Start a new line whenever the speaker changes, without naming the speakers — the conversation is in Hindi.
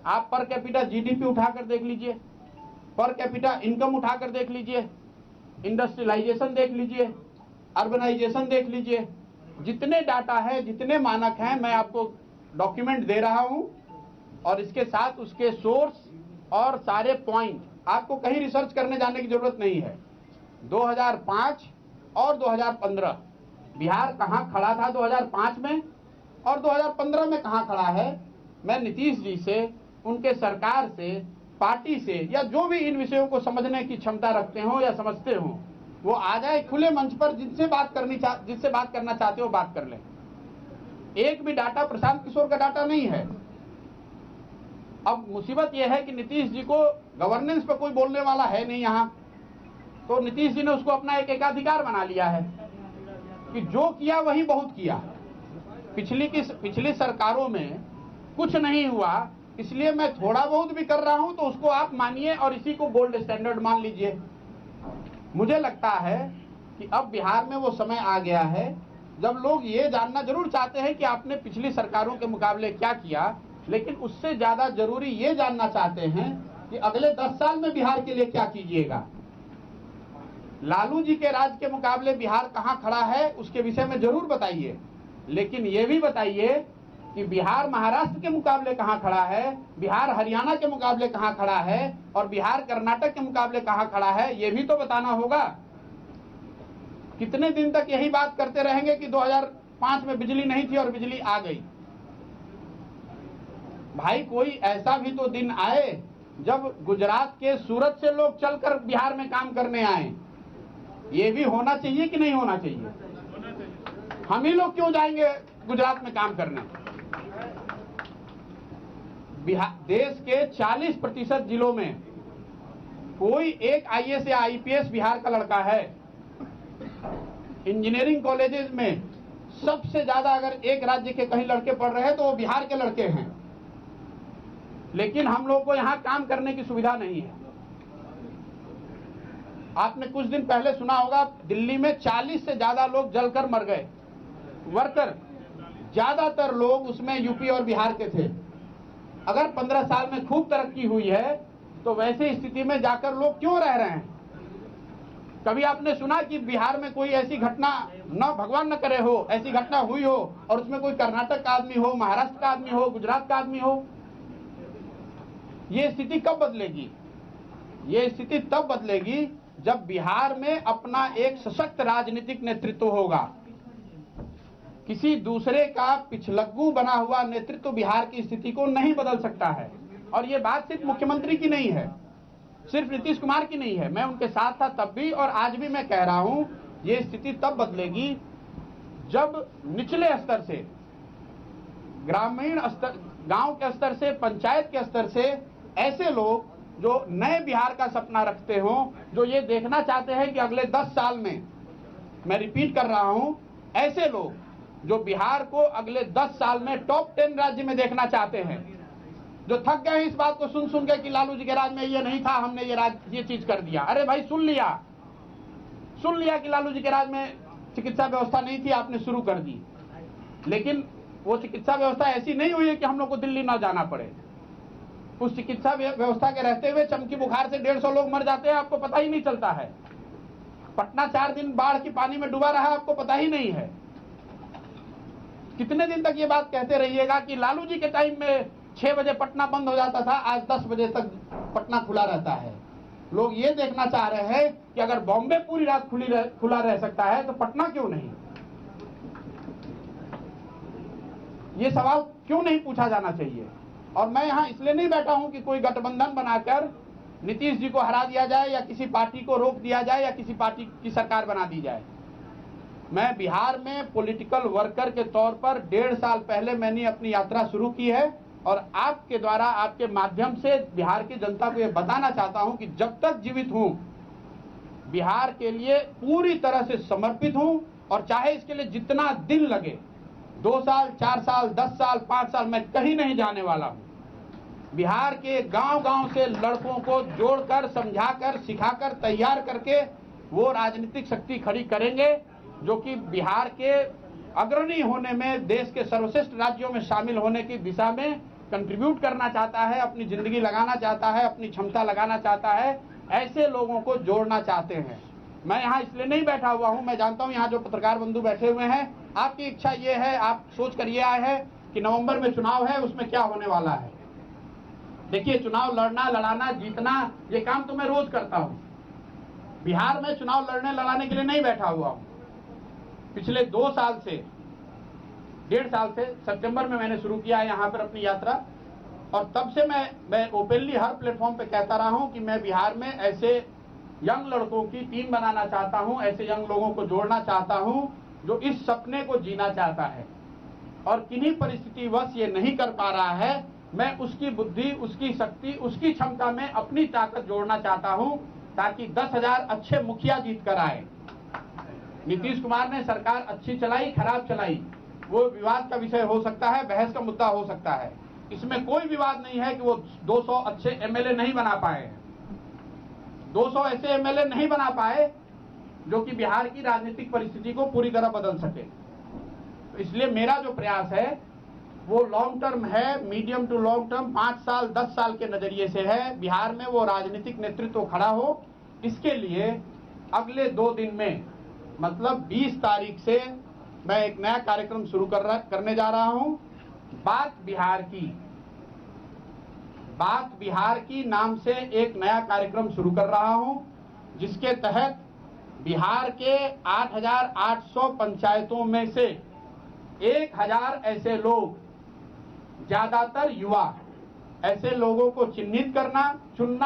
आप पर कैपिटा जीडीपी उठाकर देख लीजिए, पर कैपिटा इनकम उठाकर देख लीजिए, इंडस्ट्रियलाइजेशन देख लीजिए, अर्बनाइजेशन देख लीजिए, जितने डाटा है, जितने मानक हैं, मैं आपको डॉक्यूमेंट दे रहा हूं और इसके साथ उसके सोर्स और सारे पॉइंट, आपको कहीं रिसर्च करने जाने की जरूरत नहीं है। 2005 और 2015 बिहार कहां खड़ा था 2005 में और 2015 में कहां खड़ा है, मैं नीतीश जी से, उनके सरकार से, पार्टी से, या जो भी इन विषयों को समझने की क्षमता रखते हो या समझते हो, वो आ जाए खुले मंच पर, जिससे बात करना चाहते हो बात कर लें। एक भी डाटा प्रशांत किशोर का डाटा नहीं है। अब मुसीबत यह है कि नीतीश जी को गवर्नेंस पर कोई बोलने वाला है नहीं यहाँ, तो नीतीश जी ने उसको अपना एक एकाधिकार बना लिया है कि जो किया वही बहुत किया। पिछली सरकारों में कुछ नहीं हुआ, इसलिए मैं थोड़ा बहुत भी कर रहा हूं तो उसको आप मानिए और इसी को गोल्ड स्टैंडर्ड मान लीजिए। मुझे लगता है कि अब बिहार में वो समय आ गया है जब लोग ये जानना जरूर चाहते हैं कि आपने पिछली सरकारों के मुकाबले क्या किया, लेकिन उससे ज्यादा जरूरी ये जानना चाहते हैं कि अगले 10 साल में बिहार के लिए क्या कीजिएगा। लालू जी के राज के मुकाबले बिहार कहां खड़ा है उसके विषय में जरूर बताइए, लेकिन ये भी बताइए कि बिहार महाराष्ट्र के मुकाबले कहां खड़ा है, बिहार हरियाणा के मुकाबले कहां खड़ा है और बिहार कर्नाटक के मुकाबले कहां खड़ा है, ये भी तो बताना होगा। कितने दिन तक यही बात करते रहेंगे कि 2005 में बिजली नहीं थी और बिजली आ गई। भाई कोई ऐसा भी तो दिन आए जब गुजरात के सूरत से लोग चलकर बिहार में काम करने आए। ये भी होना चाहिए कि नहीं होना चाहिए? हम ही लोग क्यों जाएंगे गुजरात में काम करने? देश के 40% जिलों में कोई एक आईएएस या आईपीएस बिहार का लड़का है। इंजीनियरिंग कॉलेजेस में सबसे ज्यादा अगर एक राज्य के कहीं लड़के पढ़ रहे हैं तो वो बिहार के लड़के हैं, लेकिन हम लोग को यहां काम करने की सुविधा नहीं है। आपने कुछ दिन पहले सुना होगा दिल्ली में 40 से ज्यादा लोग जलकर मर गए, वर्कर, ज्यादातर लोग उसमें यूपी और बिहार के थे। अगर 15 साल में खूब तरक्की हुई है तो वैसी स्थिति में जाकर लोग क्यों रह रहे हैं? कभी आपने सुना कि बिहार में कोई ऐसी घटना, न भगवान न करे हो, ऐसी घटना हुई हो और उसमें कोई कर्नाटक का आदमी हो, महाराष्ट्र का आदमी हो, गुजरात का आदमी हो? ये स्थिति कब बदलेगी? ये स्थिति तब बदलेगी जब बिहार में अपना एक सशक्त राजनीतिक नेतृत्व होगा। किसी दूसरे का पिछलग्गू बना हुआ नेतृत्व बिहार की स्थिति को नहीं बदल सकता है। और ये बात सिर्फ मुख्यमंत्री की नहीं है, सिर्फ नीतीश कुमार की नहीं है। मैं उनके साथ था तब भी और आज भी मैं कह रहा हूं, ये स्थिति तब बदलेगी जब निचले स्तर से, ग्रामीण स्तर, गांव के स्तर से, पंचायत के स्तर से ऐसे लोग जो नए बिहार का सपना रखते हो, जो ये देखना चाहते हैं कि अगले 10 साल में, मैं रिपीट कर रहा हूं, ऐसे लोग जो बिहार को अगले 10 साल में टॉप 10 राज्य में देखना चाहते हैं, जो थक गए इस बात को सुन सुन के कि लालू जी के राज में ये नहीं था, हमने ये चीज कर दिया। अरे भाई सुन लिया कि लालू जी के राज में चिकित्सा व्यवस्था नहीं थी, आपने शुरू कर दी, लेकिन वो चिकित्सा व्यवस्था ऐसी नहीं हुई है कि हम लोग को दिल्ली ना जाना पड़े। उस चिकित्सा व्यवस्था के रहते हुए चमकी बुखार से 150 लोग मर जाते हैं, आपको पता ही नहीं चलता है। पटना 4 दिन बाढ़ की पानी में डूबा रहा, आपको पता ही नहीं है। कितने दिन तक ये बात कहते रहिएगा कि लालू जी के टाइम में 6 बजे पटना बंद हो जाता था, आज 10 बजे तक पटना खुला रहता है। लोग ये देखना चाह रहे हैं कि अगर बॉम्बे पूरी रात खुला रह सकता है तो पटना क्यों नहीं? ये सवाल क्यों नहीं पूछा जाना चाहिए? और मैं यहां इसलिए नहीं बैठा हूं कि कोई गठबंधन बनाकर नीतीश जी को हरा दिया जाए या किसी पार्टी को रोक दिया जाए या किसी पार्टी की सरकार बना दी जाए। मैं बिहार में पॉलिटिकल वर्कर के तौर पर 1.5 साल पहले मैंने अपनी यात्रा शुरू की है और आपके द्वारा, आपके माध्यम से बिहार की जनता को यह बताना चाहता हूं कि जब तक जीवित हूं बिहार के लिए पूरी तरह से समर्पित हूं और चाहे इसके लिए जितना दिन लगे, 2 साल, 4 साल, 10 साल, 5 साल, मैं कहीं नहीं जाने वाला हूं। बिहार के गांव-गांव से लड़कों को जोड़कर, समझाकर, सिखाकर, तैयार करके वो राजनीतिक शक्ति खड़ी करेंगे जो कि बिहार के अग्रणी होने में, देश के सर्वश्रेष्ठ राज्यों में शामिल होने की दिशा में कंट्रीब्यूट करना चाहता है, अपनी जिंदगी लगाना चाहता है, अपनी क्षमता लगाना चाहता है, ऐसे लोगों को जोड़ना चाहते हैं। मैं यहाँ इसलिए नहीं बैठा हुआ हूँ, मैं जानता हूँ यहाँ जो पत्रकार बंधु बैठे हुए हैं, आपकी इच्छा ये है, आप सोच कर ये आए हैं कि नवंबर में चुनाव है, उसमें क्या होने वाला है। देखिए, चुनाव लड़ना, लड़ाना, जीतना, ये काम तो मैं रोज करता हूँ। बिहार में चुनाव लड़ने लड़ाने के लिए नहीं बैठा हुआ हूँ। पिछले 2 साल से, 1.5 साल से, सितंबर में मैंने शुरू किया है यहाँ पर अपनी यात्रा, और तब से मैं ओपनली हर प्लेटफॉर्म पे कहता रहा हूँ कि मैं बिहार में ऐसे यंग लड़कों की टीम बनाना चाहता हूँ, ऐसे यंग लोगों को जोड़ना चाहता हूँ जो इस सपने को जीना चाहता है और किन्हीं परिस्थितिवश ये नहीं कर पा रहा है। मैं उसकी बुद्धि, उसकी शक्ति, उसकी क्षमता में अपनी ताकत जोड़ना चाहता हूँ ताकि 10,000 अच्छे मुखिया जीत कर आए। नीतीश कुमार ने सरकार अच्छी चलाई, खराब चलाई, वो विवाद का विषय हो सकता है, बहस का मुद्दा हो सकता है। इसमें कोई विवाद नहीं है कि वो 200 अच्छे एमएलए नहीं बना पाए, 200 ऐसे एमएलए नहीं बना पाए जो कि बिहार की राजनीतिक परिस्थिति को पूरी तरह बदल सके। तो इसलिए मेरा जो प्रयास है वो लॉन्ग टर्म है, मीडियम टू लॉन्ग टर्म, 5 साल 10 साल के नजरिए से है। बिहार में वो राजनीतिक नेतृत्व खड़ा हो, इसके लिए अगले 2 दिन में, मतलब 20 तारीख से मैं एक नया कार्यक्रम शुरू करने जा रहा हूं। बात बिहार की नाम से एक नया कार्यक्रम शुरू कर रहा हूं, जिसके तहत बिहार के 8,800 पंचायतों में से 1,000 ऐसे लोग, ज्यादातर युवा, ऐसे लोगों को चिन्हित करना, चुनना